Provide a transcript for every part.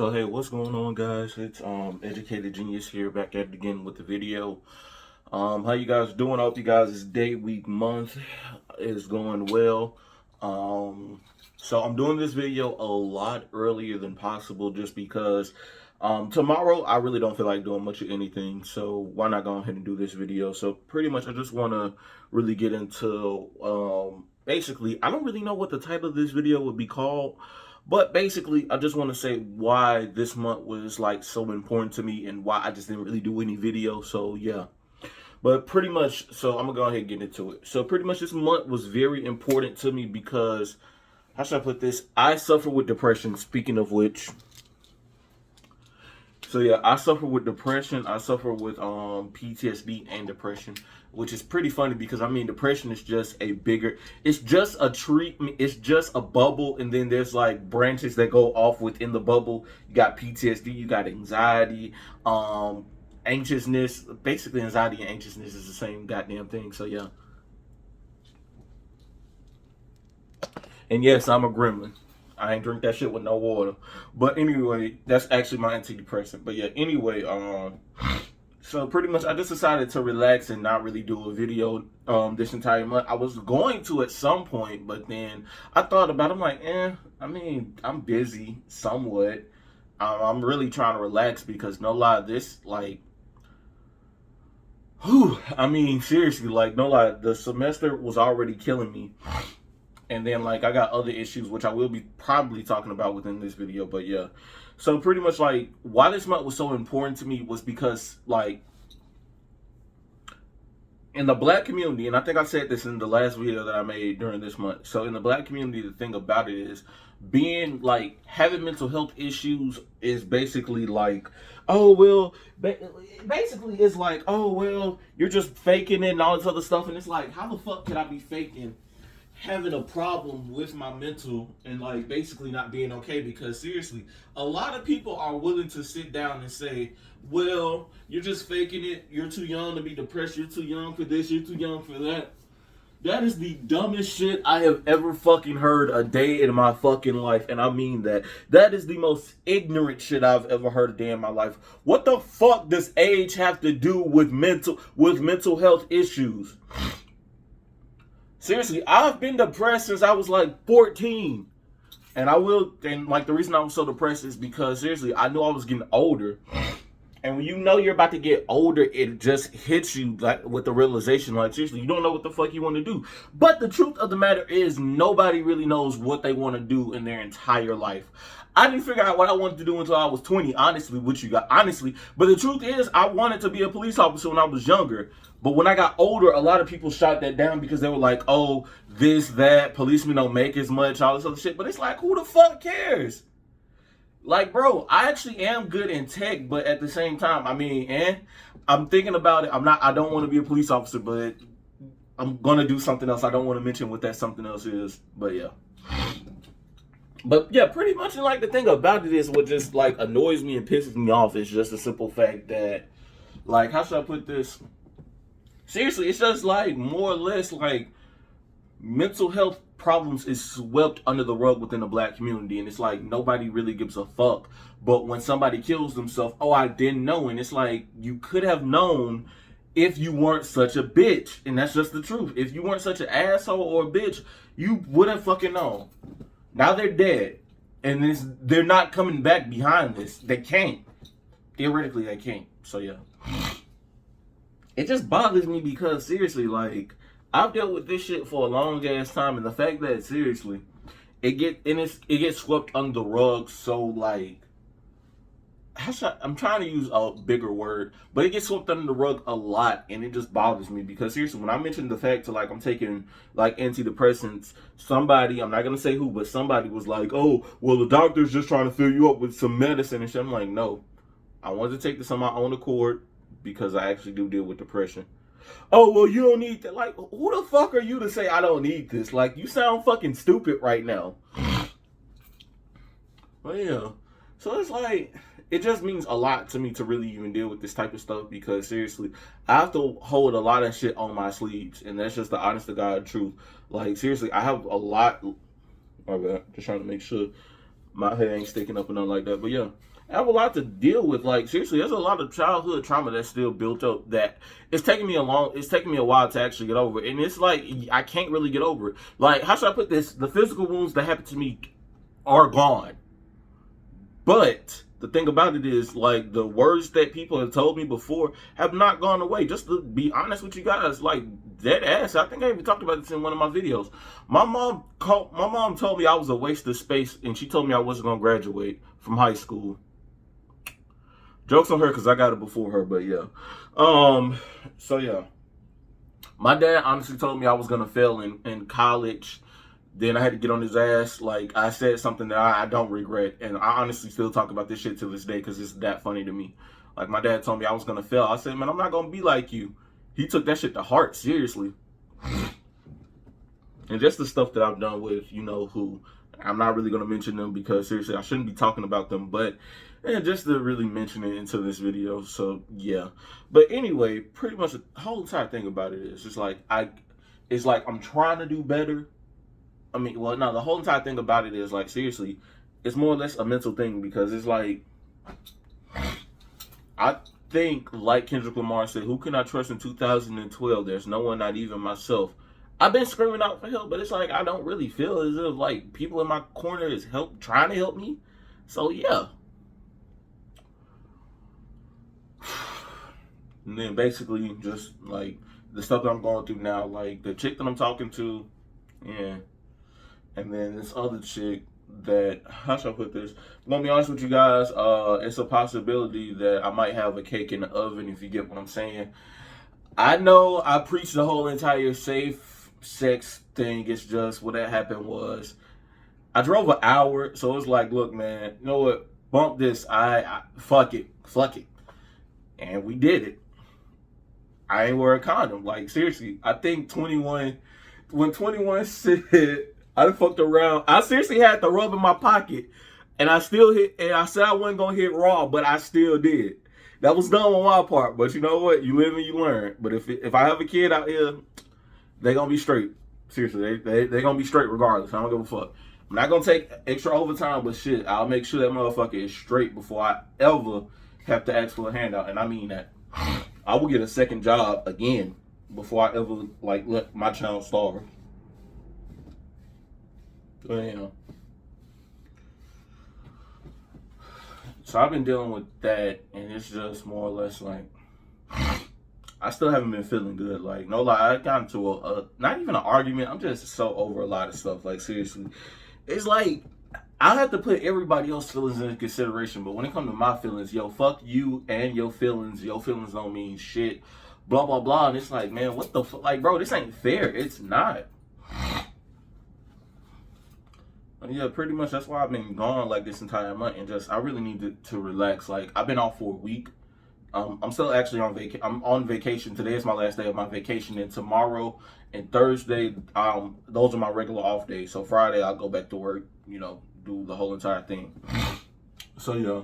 So hey, what's going on, guys? It's Educated Genius here, back at it again with the video. How you guys doing? I hope you guys' day, week, month is going well. So I'm doing this video a lot earlier than possible just because tomorrow I really don't feel like doing much of anything. So why not go ahead and do this video? So pretty much I just want to really get into basically, I don't really know what the title of this video would be called. But basically, I just want to say why this month was like so important to me and why I just didn't really do any video. So yeah. But pretty much, so I'm gonna go ahead and get into it. So pretty much this month was very important to me because, how should I put this? I suffer with depression, speaking of which. So yeah, I suffer with depression. I suffer with PTSD and depression, which is pretty funny because I mean depression is just a bigger, it's just a treatment, it's just a bubble, and then there's like branches that go off within the bubble. You got PTSD, you got anxiety, anxiousness. Basically anxiety and anxiousness is the same goddamn thing. So yeah. And yes, I'm a gremlin. I ain't drink that shit with no water. But anyway, that's actually my antidepressant. But yeah, anyway, so pretty much I just decided to relax and not really do a video this entire month. I was going to at some point, but then I thought about it. I'm like, I mean, I'm busy somewhat. I'm really trying to relax because no lie, this like I mean, seriously, like, no lie, the semester was already killing me. And then, like, I got other issues, which I will be probably talking about within this video, but yeah. So, pretty much, like, why this month was so important to me was because, like, in the black community, and I think I said this in the last video that I made during this month. So, in the black community, the thing about it is, being, like, having mental health issues is basically like, oh, well, basically it's like, oh, well, you're just faking it and all this other stuff. And it's like, how the fuck can I be faking having a problem with my mental and like basically not being okay? Because seriously, a lot of people are willing to sit down and say, well, you're just faking it, you're too young to be depressed, you're too young for this, you're too young for that. That is the dumbest shit I have ever fucking heard a day in my fucking life. And I mean that. That is the most ignorant shit I've ever heard a day in my life. What the fuck does age have to do with mental health issues? Seriously, I've been depressed since I was like 14. And like the reason I was so depressed is because seriously, I knew I was getting older. And when you know you're about to get older, it just hits you like with the realization, like seriously, you don't know what the fuck you want to do. But the truth of the matter is nobody really knows what they want to do in their entire life. I didn't figure out what I wanted to do until I was 20, honestly, what you got, honestly. But the truth is, I wanted to be a police officer when I was younger. But when I got older, a lot of people shot that down because they were like, oh, this, that, policemen don't make as much, all this other shit. But it's like, who the fuck cares? Like, bro, I actually am good in tech, but at the same time, I mean, I'm thinking about it. I don't want to be a police officer, but I'm going to do something else. I don't want to mention what that something else is, but yeah. But yeah, pretty much like the thing about it is what just like annoys me and pisses me off is just the simple fact that, like, how should I put this? Seriously, it's just like more or less like mental health problems is swept under the rug within the black community, and it's like nobody really gives a fuck. But when somebody kills themselves, oh, I didn't know. And it's like, you could have known if you weren't such a bitch. And that's just the truth. If you weren't such an asshole or a bitch, you would have fucking known. Now they're dead, and they're not coming back behind this. They can't. Theoretically, they can't. So yeah, it just bothers me because seriously, like, I've dealt with this shit for a long ass time, and the fact that seriously, it gets swept under the rug. So like, I'm trying to use a bigger word, but it gets swept under the rug a lot, and it just bothers me because seriously, when I mentioned the fact to like I'm taking like antidepressants, somebody, I'm not gonna say who, but somebody was like, oh, well, the doctor's just trying to fill you up with some medicine and shit. I'm like, no, I wanted to take this on my own accord because I actually do deal with depression. Oh, well, you don't need that. Like, who the fuck are you to say I don't need this? Like, you sound fucking stupid right now. But yeah, so it's like, it just means a lot to me to really even deal with this type of stuff because seriously, I have to hold a lot of shit on my sleeves, and that's just the honest to God truth. Like, seriously, I have a lot. My bad, just trying to make sure. My head ain't sticking up or nothing like that. But yeah, I have a lot to deal with. Like seriously, there's a lot of childhood trauma that's still built up that it's taking me a while to actually get over. And it's like I can't really get over it. Like, how should I put this? The physical wounds that happened to me are gone. But the thing about it is, like, the words that people have told me before have not gone away. Just to be honest with you guys, like, dead ass. I think I even talked about this in one of my videos. My mom told me I was a waste of space, and she told me I wasn't gonna graduate from high school. Joke's on her because I got it before her, but yeah. So yeah. My dad honestly told me I was gonna fail in college. Then I had to get on his ass. Like, I said something that I don't regret. And I honestly still talk about this shit to this day because it's that funny to me. Like, my dad told me I was going to fail. I said, man, I'm not going to be like you. He took that shit to heart, seriously. And just the stuff that I've done with, you know, who. I'm not really going to mention them because, seriously, I shouldn't be talking about them. But, just to really mention it into this video. So, yeah. But anyway, pretty much the whole entire thing about it is just like, I'm trying to do better. I mean, well, no, the whole entire thing about it is, like, seriously, it's more or less a mental thing because it's like, I think, like Kendrick Lamar said, who can I trust in 2012? There's no one, not even myself. I've been screaming out for help, but it's like, I don't really feel as if, like, people in my corner is trying to help me. So, yeah. And then basically just, like, the stuff that I'm going through now, like, the chick that I'm talking to, yeah. And then this other chick that, how should I put this? I'm gonna be honest with you guys, it's a possibility that I might have a cake in the oven, if you get what I'm saying. I know I preached the whole entire safe sex thing. It's just what that happened was I drove an hour, so it's like, look, man, you know what? Bump this. I fuck it. And we did it. I ain't wear a condom. Like, seriously, I think when 21 said I done fucked around, I seriously had the rub in my pocket, and I still hit, and I said I wasn't gonna hit raw, but I still did. That was dumb on my part, but you know what? You live and you learn. But if I have a kid out here, they gonna be straight. Seriously, they gonna be straight regardless. I don't give a fuck. I'm not gonna take extra overtime, but shit, I'll make sure that motherfucker is straight before I ever have to ask for a handout, and I mean that. I will get a second job again before I ever, like, let my child starve. But, so I've been dealing with that, and it's just more or less like, I still haven't been feeling good. Like, no lie, I got into not even an argument. I'm just so over a lot of stuff. Like, seriously, it's like, I have to put everybody else's feelings into consideration, but when it comes to my feelings, yo, fuck you and your feelings. Your feelings don't mean shit. Blah, blah, blah. And it's like, man, what the fuck? Like, bro, this ain't fair. It's not. Yeah, pretty much that's why I've been gone like this entire month, and just I really need to relax. Like, I've been off for a week. I'm still actually on vacation. I'm on vacation. Today is my last day of my vacation, and tomorrow and Thursday, those are my regular off days. So Friday I'll go back to work, do the whole entire thing. So yeah.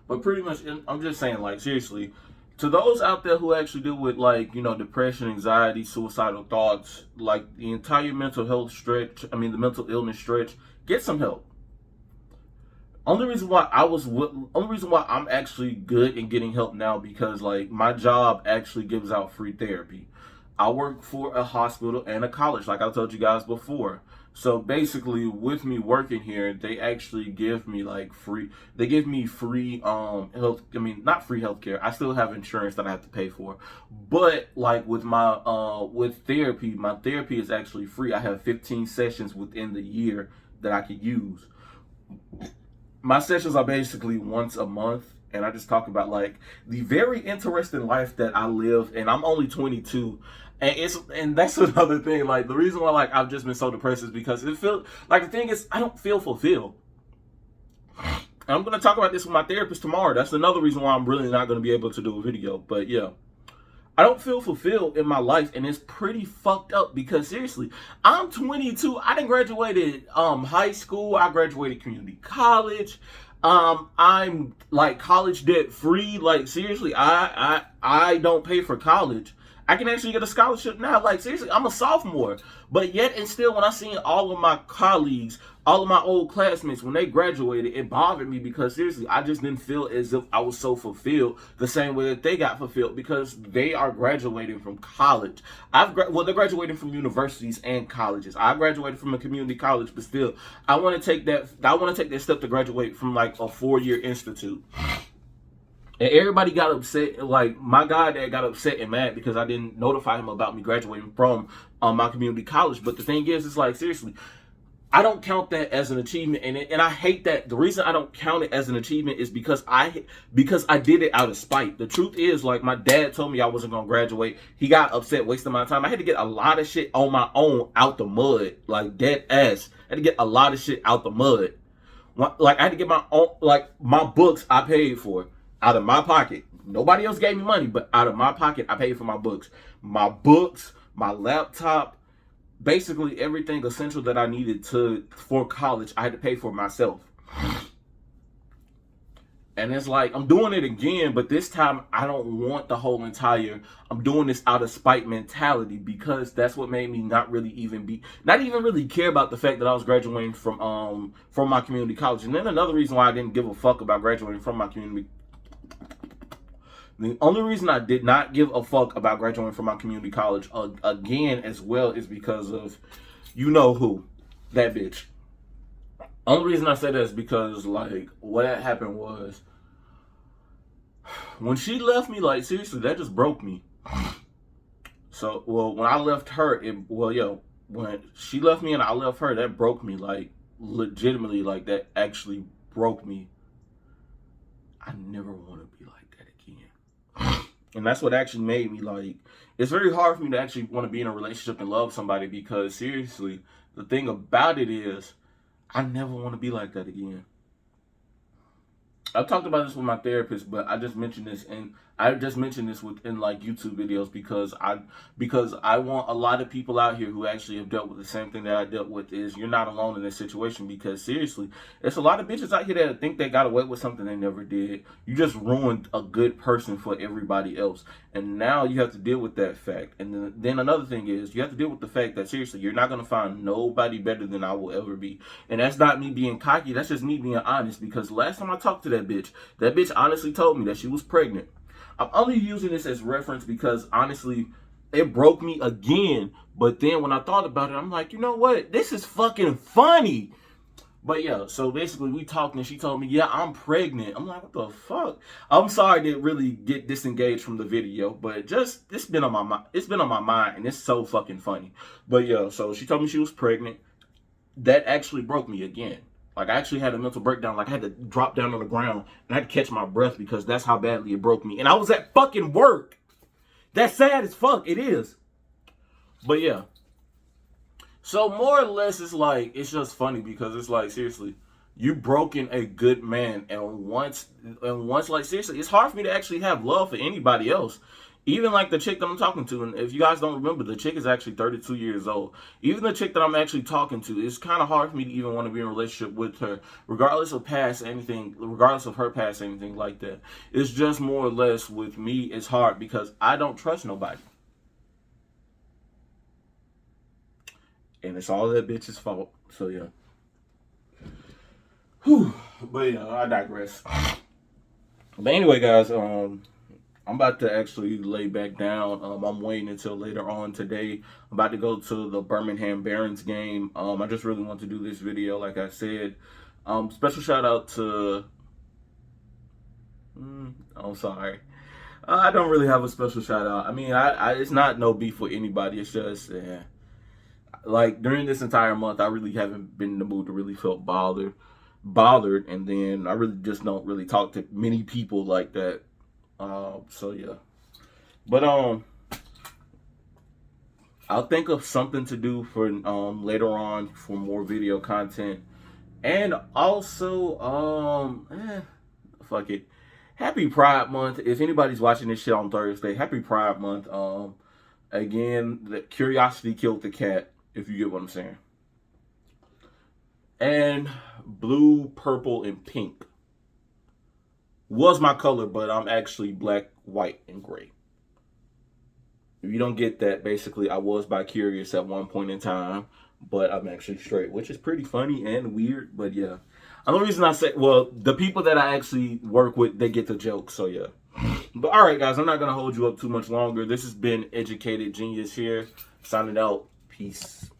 But pretty much, I'm just saying, like, seriously, to those out there who actually deal with, like, depression, anxiety, suicidal thoughts, like the entire mental health stretch, the mental illness stretch, get some help. Only reason why I'm actually good in getting help now, because, like, my job actually gives out free therapy. I work for a hospital and a college, like I told you guys before. So basically, with me working here, they actually give me free health. Not free healthcare. I still have insurance that I have to pay for, but like with my with therapy, my therapy is actually free. I have 15 sessions within the year that I could use. My sessions are basically once a month, and I just talk about, like, the very interesting life that I live, and I'm only 22. And that's another thing. Like, the reason why, like, I've just been so depressed is because it feels like, the thing is, I don't feel fulfilled. And I'm gonna talk about this with my therapist tomorrow. That's another reason why I'm really not gonna be able to do a video. But yeah, I don't feel fulfilled in my life, and it's pretty fucked up because, seriously, I'm 22. I done graduated high school. I graduated community college. I'm like college debt free. Like, seriously, I don't pay for college. I can actually get a scholarship now. Like, seriously, I'm a sophomore. But yet and still, when I seen all of my colleagues, all of my old classmates, when they graduated, it bothered me because, seriously, I just didn't feel as if I was so fulfilled the same way that they got fulfilled because they are graduating from college. They're graduating from universities and colleges. I graduated from a community college, but still, I want to take that step to graduate from like a 4-year institute. And everybody got upset. Like, my goddad got upset and mad because I didn't notify him about me graduating from my community college. But the thing is, it's like, seriously, I don't count that as an achievement. And I hate that. The reason I don't count it as an achievement is because I did it out of spite. The truth is, like, my dad told me I wasn't going to graduate. He got upset, wasting my time. I had to get a lot of shit on my own out the mud. Like, dead ass. I had to get a lot of shit out the mud. Like, I had to get my own, like, my books I paid for. Out of my pocket. Nobody else gave me money, but out of my pocket, I paid for my books. My books, my laptop, basically everything essential that I needed for college, I had to pay for myself. And it's like, I'm doing it again, but this time I don't want the whole entire, I'm doing this out of spite mentality because that's what made me not even really care about the fact that I was graduating from my community college. And then another reason why I didn't give a fuck about graduating from my community. The only reason I did not give a fuck about graduating from my community college again as well is because of, you know who, that bitch. Only reason I say that is because, like, what had happened was, when she left me, like, seriously, that just broke me. So, well, when I left her, when she left me and I left her, that broke me, like, legitimately, like, that actually broke me. I never want to be like that again. And that's what actually made me, like, it's very hard for me to actually want to be in a relationship and love somebody because, seriously, the thing about it is, I never want to be like that again. I've talked about this with my therapist, but I just mentioned this within like YouTube videos because I want a lot of people out here who actually have dealt with the same thing that I dealt with. Is you're not alone in this situation because seriously, there's a lot of bitches out here that think they got away with something they never did. You just ruined a good person for everybody else, and now you have to deal with that fact. And then another thing is you have to deal with the fact that seriously, you're not gonna find nobody better than I will ever be. And that's not me being cocky. That's just me being honest. Because last time I talked to that bitch honestly told me that she was pregnant. I'm only using this as reference because honestly, it broke me again. But then when I thought about it, I'm like, you know what? This is fucking funny. But yeah, so basically we talked and she told me, yeah, I'm pregnant. I'm like, what the fuck? I'm sorry to really get disengaged from the video, but just it's been on my mind. It's been on my mind and it's so fucking funny. But yeah, so she told me she was pregnant. That actually broke me again. Like, I actually had a mental breakdown. Like, I had to drop down on the ground and I had to catch my breath because that's how badly it broke me. And I was at fucking work. That's sad as fuck. It is. But yeah. So more or less, it's like, it's just funny because it's like, seriously, you broken a good man. And once, like, seriously, it's hard for me to actually have love for anybody else. Even like the chick that I'm talking to, and if you guys don't remember, the chick is actually 32 years old. Even the chick that I'm actually talking to, it's kind of hard for me to even want to be in a relationship with her, regardless of her past, anything like that. It's just more or less with me, it's hard because I don't trust nobody. And it's all that bitch's fault. So yeah. Whew. But yeah, I digress. But anyway, guys, I'm about to actually lay back down. I'm waiting until later on today. I'm about to go to the Birmingham Barons game. I just really want to do this video, like I said. Special shout out to... I'm sorry. I don't really have a special shout out. I mean, it's not no beef with anybody. It's just, like, during this entire month, I really haven't been in the mood to really feel bothered. And then I really just don't really talk to many people like that. So yeah, but I'll think of something to do for later on for more video content, and also fuck it, Happy Pride Month. If anybody's watching this shit on Thursday, Happy Pride Month. Again, the curiosity killed the cat, if you get what I'm saying. And blue, purple, and pink was my color, but I'm actually black, white, and gray. If you don't get that, basically, I was bi-curious at one point in time, but I'm actually straight, which is pretty funny and weird. But yeah, the only reason I say, well, the people that I actually work with, they get the joke. So yeah. But all right, guys, I'm not gonna hold you up too much longer. This has been Educated Genius here, signing out. Peace.